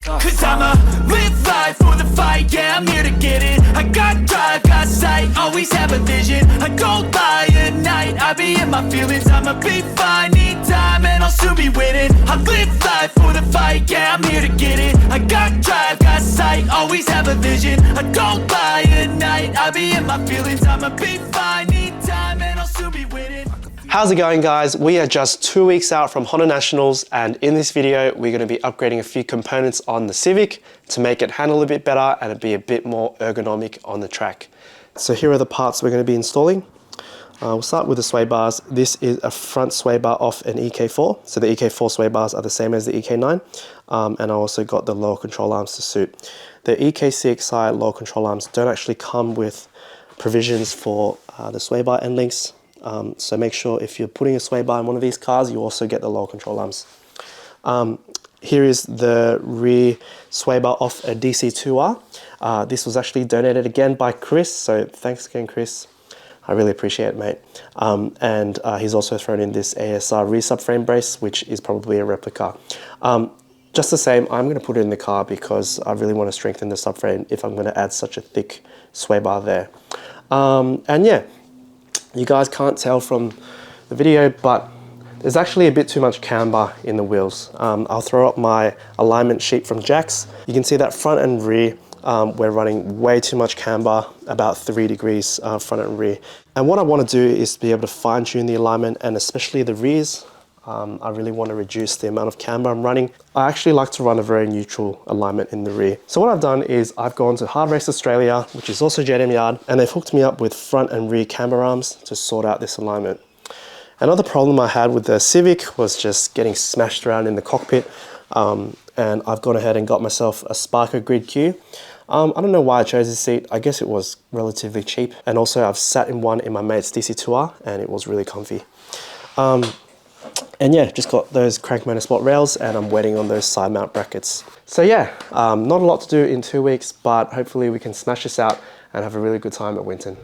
Cause I'ma live life for the fight, yeah, I'm here to get it. I got drive, got sight, always have a vision. I don't lie at night, I be in my feelings. I'ma be fine, need time, and I'll soon be winning. I live life for the fight, yeah, I'm here to get it. I got drive, got sight, always have a vision. I don't lie at night, I be in my feelings. I'ma be fine, need time, and I'll soon be winning. How's it going, guys? We are just 2 weeks out from Honda Nationals, and in this video we're going to be upgrading a few components on the Civic to make it handle a bit better and be a bit more ergonomic on the track. So here are the parts we're going to be installing. We'll start with the sway bars. This is a front sway bar off an EK4. So the EK4 sway bars are the same as the EK9, and I also got the lower control arms to suit. The EK CXi lower control arms don't actually come with provisions for the sway bar end links. So make sure if you're putting a sway bar in one of these cars, you also get the lower control arms. Here is the rear sway bar off a DC2R. This was actually donated again by Chris, so thanks again, Chris. I really appreciate it, mate. And he's also thrown in this ASR rear subframe brace, which is probably a replica. Just the same, I'm going to put it in the car because I really want to strengthen the subframe if I'm going to add such a thick sway bar there. And yeah. You guys can't tell from the video, but there's actually a bit too much camber in the wheels. I'll throw up my alignment sheet from Jack's. You can see that front and rear, we're running way too much camber, about 3 degrees front and rear. And what I want to do is to be able to fine tune the alignment, and especially the rears. I really want to reduce the amount of camber I'm running. I actually like to run a very neutral alignment in the rear. So what I've done is I've gone to Hard Race Australia, which is also JDM Yard, and they've hooked me up with front and rear camber arms to sort out this alignment. Another problem I had with the Civic was just getting smashed around in the cockpit, and I've gone ahead and got myself a Sparker Grid Q. I don't know why I chose this seat. I guess it was relatively cheap, and also I've sat in one in my mate's DC2R and it was really comfy. And yeah, just got those crank motorsport rails, and I'm waiting on those side mount brackets. So yeah, not a lot to do in 2 weeks, but hopefully we can smash this out and have a really good time at Winton.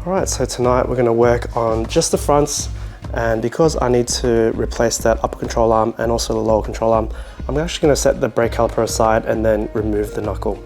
Alright, so tonight we're going to work on just the fronts, and because I need to replace that upper control arm and also the lower control arm, I'm actually going to set the brake caliper aside and then remove the knuckle.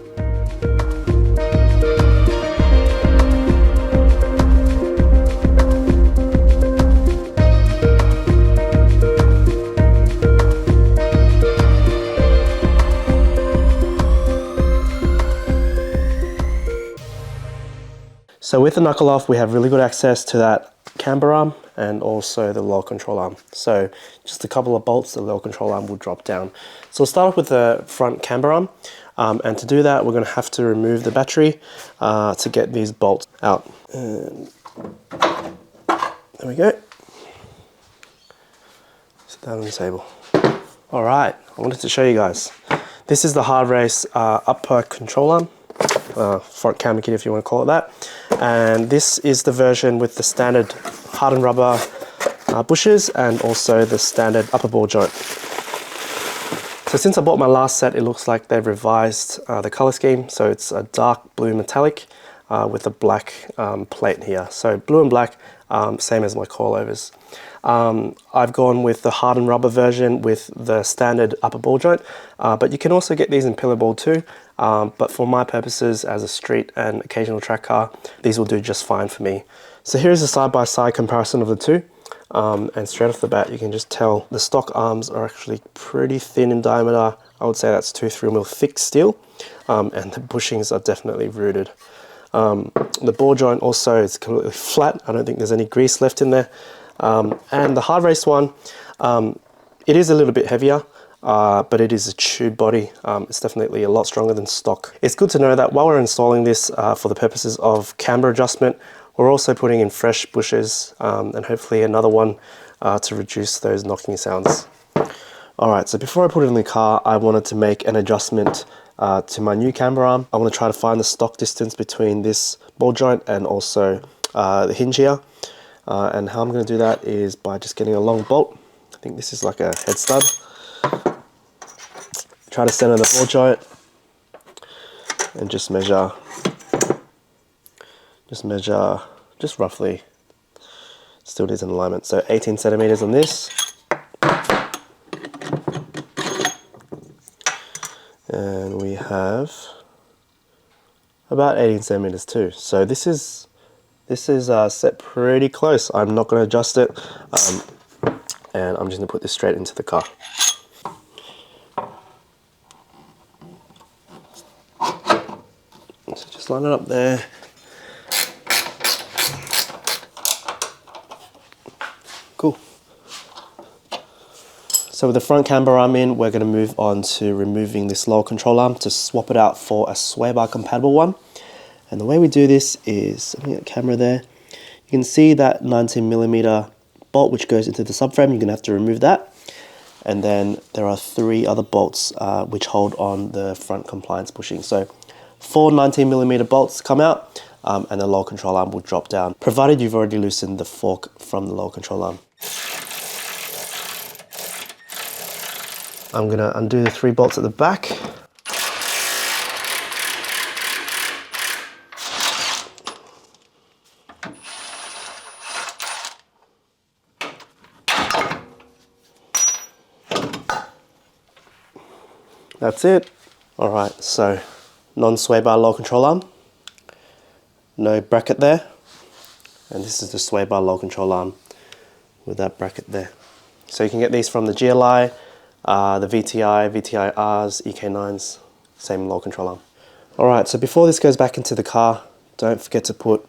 So with the knuckle off, we have really good access to that camber arm and also the lower control arm. So just a couple of bolts, the lower control arm will drop down. So we'll start off with the front camber arm. And to do that, we're going to have to remove the battery to get these bolts out. And there we go. Sit down on the table. All right, I wanted to show you guys. This is the Hard Race upper control arm. Front camber kit if you want to call it that, and this is the version with the standard hardened rubber bushes and also the standard upper ball joint. So since I bought my last set, it looks like they've revised the color scheme, so it's a dark blue metallic with a black plate here. So blue and black, same as my coilovers. I've gone with the hardened rubber version with the standard upper ball joint, but you can also get these in pillar ball too. But for my purposes as a street and occasional track car, these will do just fine for me. So here's a side-by-side comparison of the two. And straight off the bat, you can just tell the stock arms are actually pretty thin in diameter. I would say that's 2-3mm thick steel, and the bushings are definitely rooted. The ball joint also is completely flat. I don't think there's any grease left in there. And the Hard Race one, it is a little bit heavier, but it is a tube body. It's definitely a lot stronger than stock. It's good to know that while we're installing this for the purposes of camber adjustment, We're also putting in fresh bushes and hopefully another one to reduce those knocking sounds. Alright, so before I put it in the car, I wanted to make an adjustment to my new camber arm. I want to try to find the stock distance between this ball joint and also the hinge here. And how I'm going to do that is by just getting a long bolt. I think this is like a head stud. Try to center the ball joint and just measure roughly, still needs an alignment. So 18 centimeters on this. And we have about 18 centimeters too. So this is set pretty close. I'm not going to adjust it, and I'm just going to put this straight into the car. So just line it up there. Cool. So with the front camber arm in, we're going to move on to removing this lower control arm to swap it out for a sway bar compatible one. And the way we do this is, looking at the camera there, you can see that 19mm bolt which goes into the subframe. You're going to have to remove that. And then there are 3 other bolts which hold on the front compliance bushing. So 4 19mm bolts come out and the lower control arm will drop down, provided you've already loosened the fork from the lower control arm. I'm going to undo the 3 bolts at the back. That's it. Alright, so non-sway bar lower control arm, no bracket there, and this is the sway bar lower control arm with that bracket there. So you can get these from the GLI, the VTI, VTI-Rs, EK9s, same lower control arm. Alright, so before this goes back into the car, don't forget to put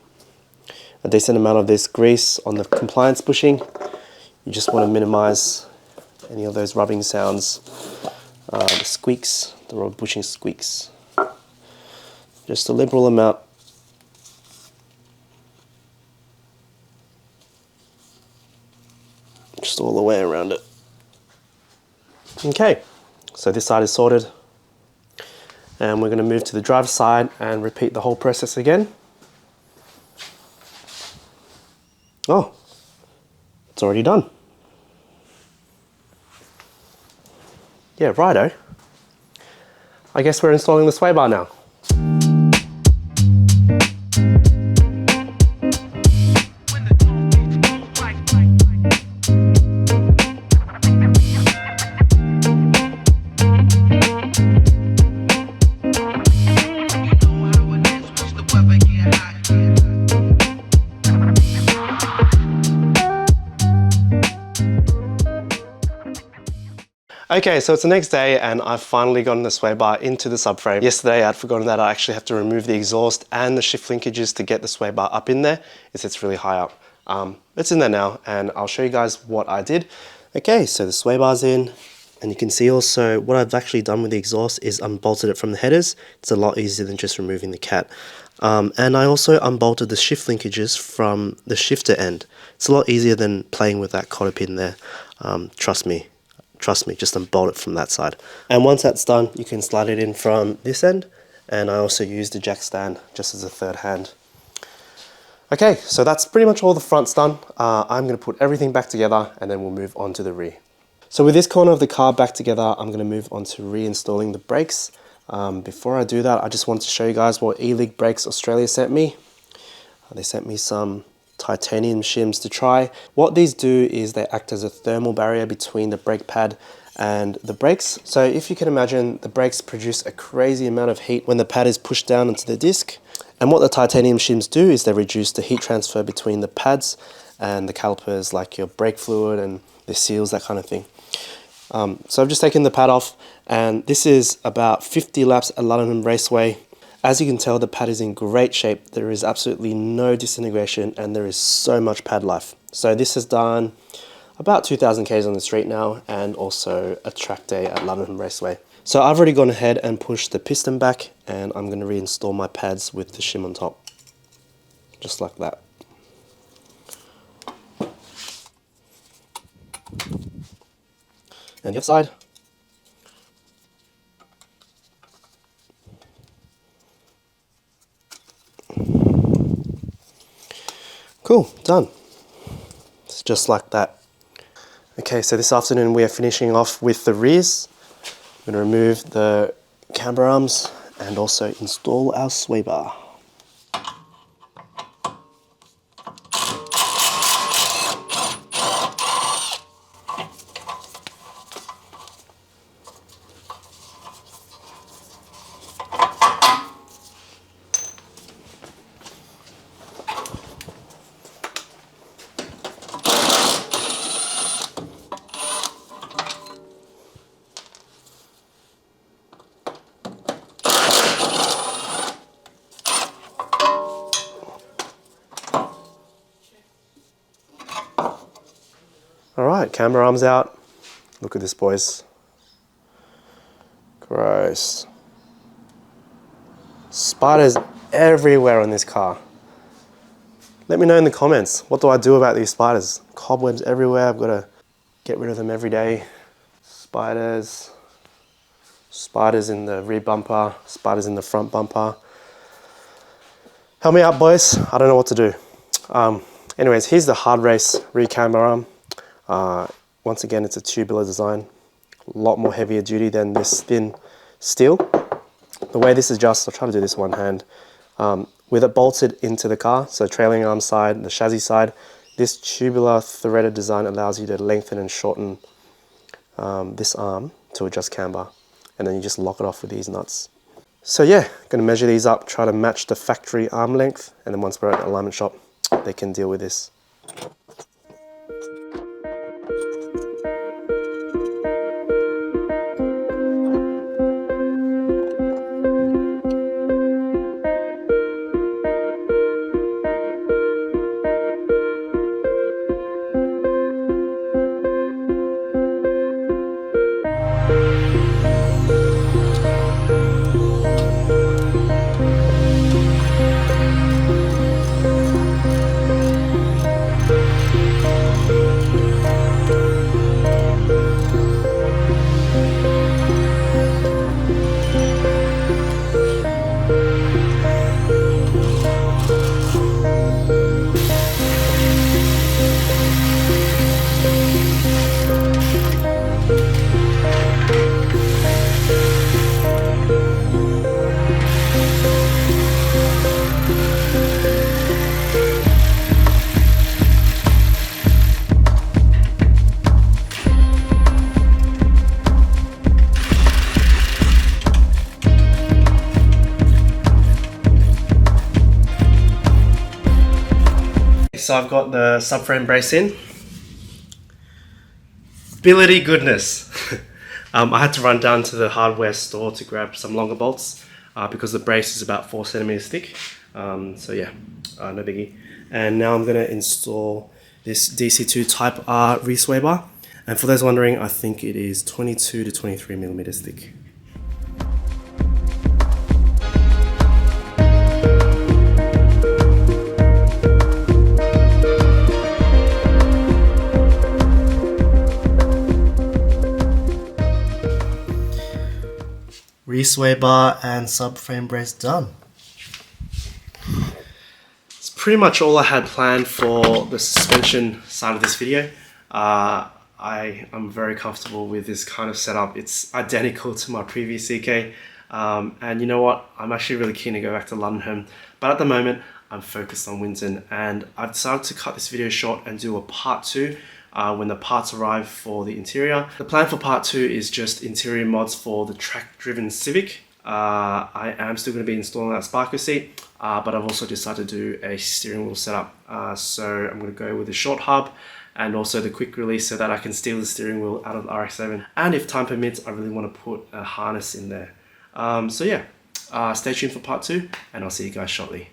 a decent amount of this grease on the compliance bushing. You just want to minimize any of those rubbing sounds, the squeaks, the rubber bushing squeaks. Just a liberal amount. Just all the way around it. Okay, so this side is sorted. And we're going to move to the driver's side and repeat the whole process again. Oh, it's already done. Yeah, righto. I guess we're installing the sway bar now. Okay, so it's the next day and I've finally gotten the sway bar into the subframe. Yesterday I'd forgotten that I actually have to remove the exhaust and the shift linkages to get the sway bar up in there. It sits really high up. It's in there now and I'll show you guys what I did. Okay, so the sway bar's in, and you can see also what I've actually done with the exhaust is unbolted it from the headers. It's a lot easier than just removing the cat. And I also unbolted the shift linkages from the shifter end. It's a lot easier than playing with that cotter pin there. Trust me, just unbolt it from that side. And once that's done, you can slide it in from this end, and I also used the jack stand just as a third hand. Okay, so that's pretty much all the front's done. I'm going to put everything back together and then we'll move on to the rear. So with this corner of the car back together, I'm going to move on to reinstalling the brakes. Before I do that, I just want to show you guys what E-League Brakes Australia sent me. They sent me some titanium shims to try. What these do is they act as a thermal barrier between the brake pad and the brakes. So if you can imagine, the brakes produce a crazy amount of heat when the pad is pushed down into the disc. And what the titanium shims do is they reduce the heat transfer between the pads and the calipers, like your brake fluid and the seals, that kind of thing. So I've just taken the pad off, and this is about 50 laps at London Raceway. As you can tell, the pad is in great shape. There is absolutely no disintegration and there is so much pad life. So this has done about 2,000 Ks on the street now, and also a track day at London Raceway. So I've already gone ahead and pushed the piston back, and I'm going to reinstall my pads with the shim on top. Just like that. And the other side. Cool, done. It's just like that. Okay, so this afternoon we are finishing off with the rears. I'm going to remove the camber arms and also install our sway bar. Alright, camera arms out. Look at this, boys. Gross. Spiders everywhere on this car. Let me know in the comments, what do I do about these spiders? Cobwebs everywhere, I've got to get rid of them every day. Spiders. Spiders in the rear bumper, spiders in the front bumper. Help me out, boys. I don't know what to do. Anyways, here's the hard race rear camber arm. Once again, it's a tubular design, a lot more heavier duty than this thin steel. The way this adjusts, I'll try to do this one hand, with it bolted into the car, so trailing arm side, the chassis side, this tubular threaded design allows you to lengthen and shorten this arm to adjust camber, and then you just lock it off with these nuts. So yeah, going to measure these up, try to match the factory arm length, and then once we're at the alignment shop, they can deal with this. So I've got the subframe brace in. Ability goodness. I had to run down to the hardware store to grab some longer bolts because the brace is about 4 centimeters thick. So yeah, no biggie. And now I'm gonna install this DC2 Type R re-sway bar. And for those wondering, I think it is 22 to 23 millimeters thick. Re-sway bar and subframe brace done. It's pretty much all I had planned for the suspension side of this video. I am very comfortable with this kind of setup. It's identical to my previous EK. And you know what? I'm actually really keen to go back to London, but at the moment I'm focused on Winton, and I've decided to cut this video short and do a part 2 when the parts arrive for the interior. The plan for part 2 is just interior mods for the track-driven Civic. I am still going to be installing that Sparko seat, but I've also decided to do a steering wheel setup. So I'm going to go with the short hub and also the quick release so that I can steal the steering wheel out of the RX-7. And if time permits, I really want to put a harness in there. So yeah, stay tuned for part 2, and I'll see you guys shortly.